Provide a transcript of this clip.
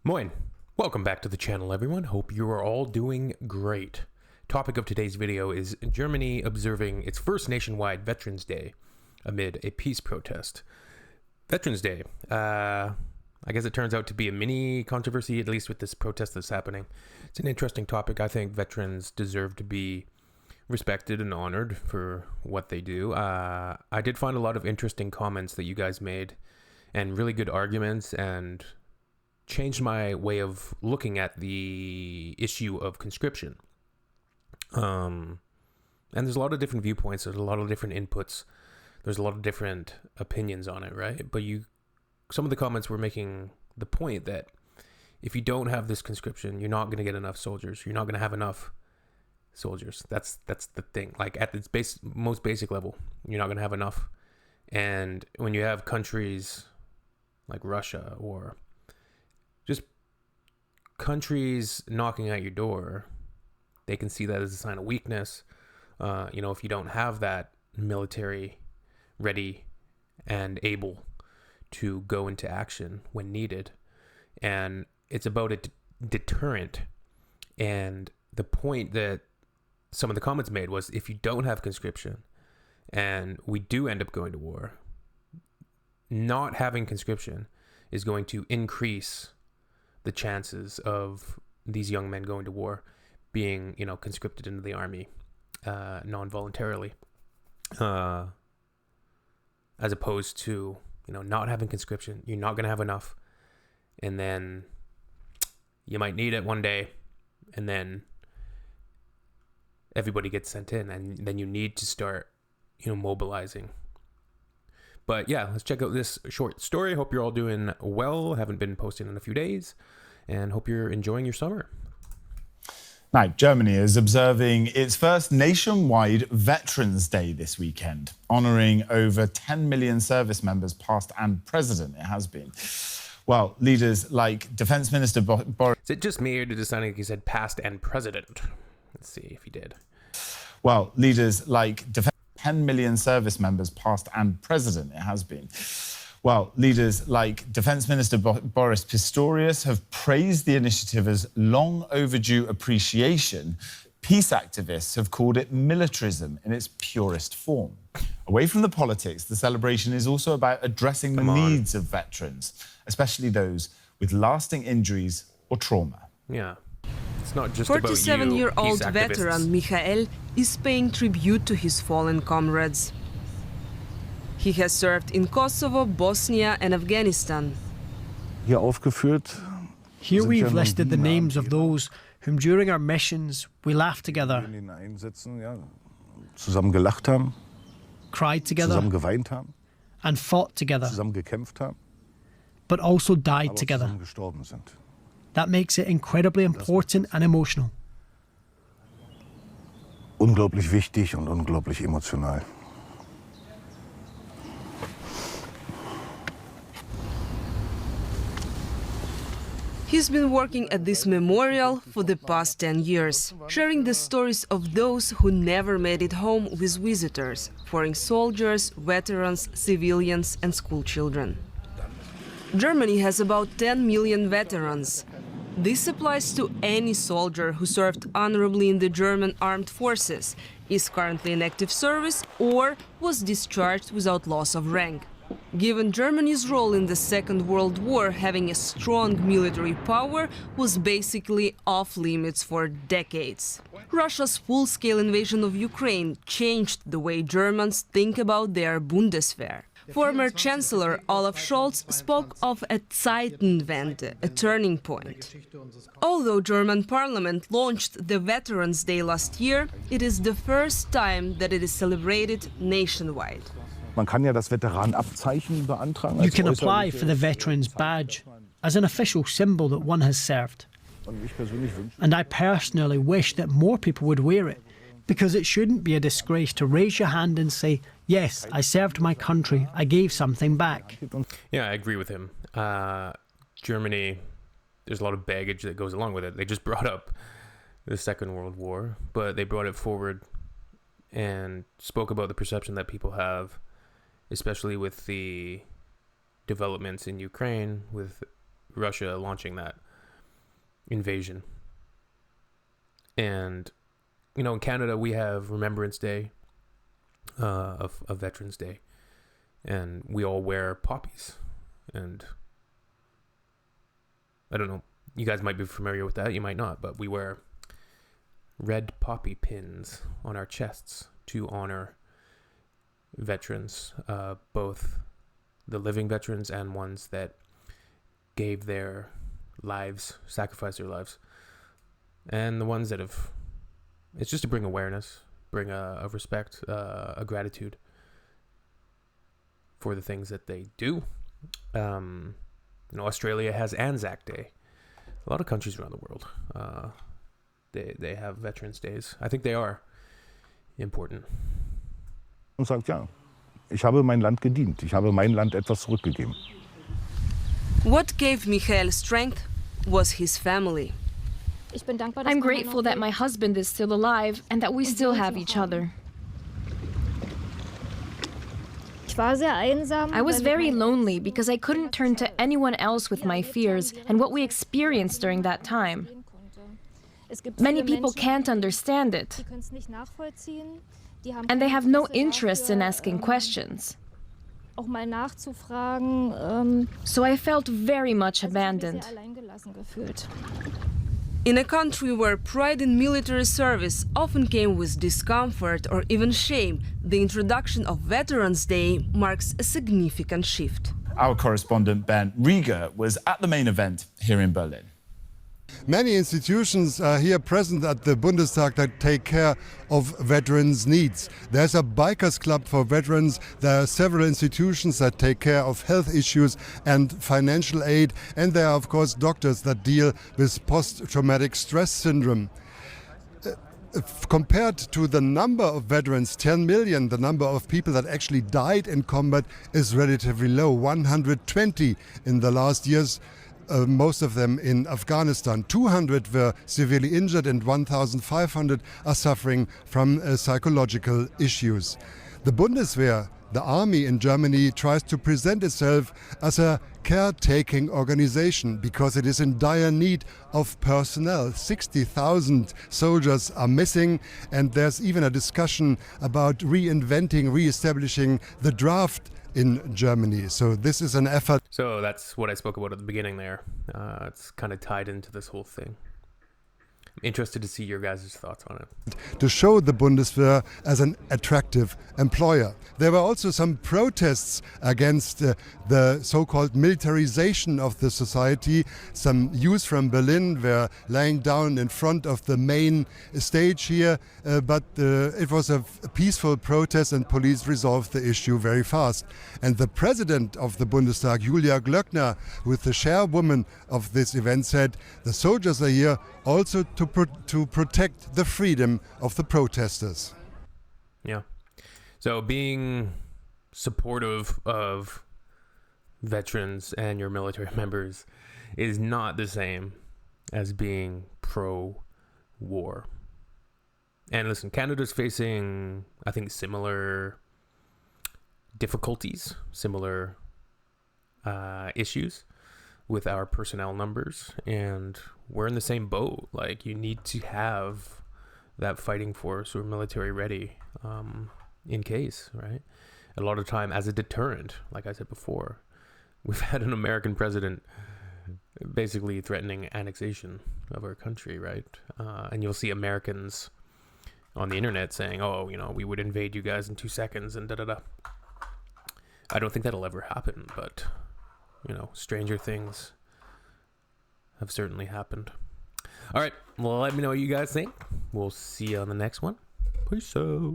Moin! Welcome back to the channel, everyone. Hope you are all doing great. Topic of today's video is Germany observing its first nationwide Veterans Day amid a peace protest. Veterans Day, I guess it turns out to be a mini controversy, at least with this protest that's happening. It's an interesting topic. I think veterans deserve to be respected and honored for what they do. I did find a lot of interesting comments that you guys made and really good arguments, and changed my way of looking at the issue of conscription. And there's a lot of different viewpoints. There's a lot of different inputs. There's a lot of different opinions on it, right? But some of the comments were making the point that if you don't have this conscription, you're not going to get enough soldiers. You're not going to have enough soldiers. That's the thing. Like at its most basic level, you're not going to have enough. And when you have countries like Russia or just countries knocking at your door, they can see that as a sign of weakness. If you don't have that military ready and able to go into action when needed. And it's about a deterrent. And the point that some of the comments made was, if you don't have conscription and we do end up going to war, not having conscription is going to increase the chances of these young men going to war being, conscripted into the army non-voluntarily, as opposed to, not having conscription. You're not going to have enough, and then you might need it one day, and then everybody gets sent in, and then you need to start, mobilizing. But yeah, let's check out this short story. Hope you're all doing well. Haven't been posting in a few days, and hope you're enjoying your summer. Now, Germany is observing its first nationwide Veterans Day this weekend, honouring over 10 million service members, past and present. It has been. Well, leaders like Defence Minister Boris... Is it just me, or did it sound like he said past and president? Let's see if he did. Well, leaders like 10 million service members, past and present. It has been. Well, leaders like Defence Minister Boris Pistorius have praised the initiative as long overdue appreciation. Peace activists have called it militarism in its purest form. Away from the politics, the celebration is also about addressing the needs of veterans, especially those with lasting injuries or trauma. Yeah. It's not just about you. 47-year-old veteran Michael is paying tribute to his fallen comrades. He has served in Kosovo, Bosnia and Afghanistan. Here we've listed the names of those whom during our missions we laughed together, cried together, and fought together, but also died together. That makes it incredibly important and emotional. Unglaublich wichtig und unglaublich emotional. He's been working at this memorial for the past 10 years, sharing the stories of those who never made it home with visitors, foreign soldiers, veterans, civilians and school children. Germany has about 10 million veterans. This applies to any soldier who served honorably in the German armed forces, is currently in active service or was discharged without loss of rank. Given Germany's role in the Second World War, having a strong military power was basically off-limits for decades. Russia's full-scale invasion of Ukraine changed the way Germans think about their Bundeswehr. Former Chancellor Olaf Scholz spoke of a Zeitenwende, a turning point. Although German parliament launched the Veterans Day last year, it is the first time that it is celebrated nationwide. Man kann ja das Veteranenabzeichen beantragen. You can apply for the Veterans Badge as an official symbol that one has served. And I personally wish that more people would wear it, because it shouldn't be a disgrace to raise your hand and say, yes, I served my country, I gave something back. Yeah, I agree with him. Germany, there's a lot of baggage that goes along with it. They just brought up the Second World War, but they brought it forward and spoke about the perception that people have, especially with the developments in Ukraine, with Russia launching that invasion. And, you know, in Canada, we have Remembrance Day of Veterans Day. And we all wear poppies. And I don't know, you guys might be familiar with that, you might not, but we wear red poppy pins on our chests to honor veterans, both the living veterans and ones that gave their lives, sacrificed their lives, and the ones that have, it's just to bring awareness, bring a respect, a gratitude for the things that they do. You know, Australia has Anzac Day. A lot of countries around the world, they have Veterans Days. I think they are important. Und sagt, ja, ich habe mein Land gedient. Ich habe mein Land etwas zurückgegeben. What gave Michael strength was his family. I'm grateful that my husband is still alive and that we still have each other. I was very lonely because I couldn't turn to anyone else with my fears and what we experienced during that time. Many people can't understand it, and they have no interest in asking questions. So I felt very much abandoned. In a country where pride in military service often came with discomfort or even shame, the introduction of Veterans Day marks a significant shift. Our correspondent Bernd Rieger was at the main event here in Berlin. Many institutions are here present at the Bundestag that take care of veterans' needs. There's a bikers club for veterans. There are several institutions that take care of health issues and financial aid. And there are, of course, doctors that deal with post-traumatic stress syndrome. Compared to the number of veterans, 10 million, the number of people that actually died in combat is relatively low, 120 in the last years. Most of them in Afghanistan. 200 were severely injured and 1,500 are suffering from psychological issues. The Bundeswehr, the army in Germany, tries to present itself as a caretaking organization because it is in dire need of personnel. 60,000 soldiers are missing, and there's even a discussion about reinventing, re-establishing the draft in Germany. So this is an effort. So that's what I spoke about at the beginning there. It's kind of tied into this whole thing. I'm interested to see your guys' thoughts on it. To show the Bundeswehr as an attractive employer. There were also some protests against the so-called militarization of the society. Some youth from Berlin were lying down in front of the main stage here, but it was a peaceful protest and police resolved the issue very fast. And the president of the Bundestag, Julia Glöckner, with the chairwoman of this event, said the soldiers are here also to protect the freedom of the protesters. Yeah. So being supportive of veterans and your military members is not the same as being pro-war. And listen, Canada's facing, I think, similar difficulties, similar issues with our personnel numbers, and we're in the same boat. Like, you need to have that fighting force or military ready in case, right? A lot of time as a deterrent, like I said before. We've had an American president basically threatening annexation of our country, right? And you'll see Americans on the internet saying, oh, you know, we would invade you guys in 2 seconds and da-da-da. I don't think that'll ever happen, but, you know, stranger things have certainly happened. All right, well, let me know what you guys think. We'll see you on the next one. Peace out.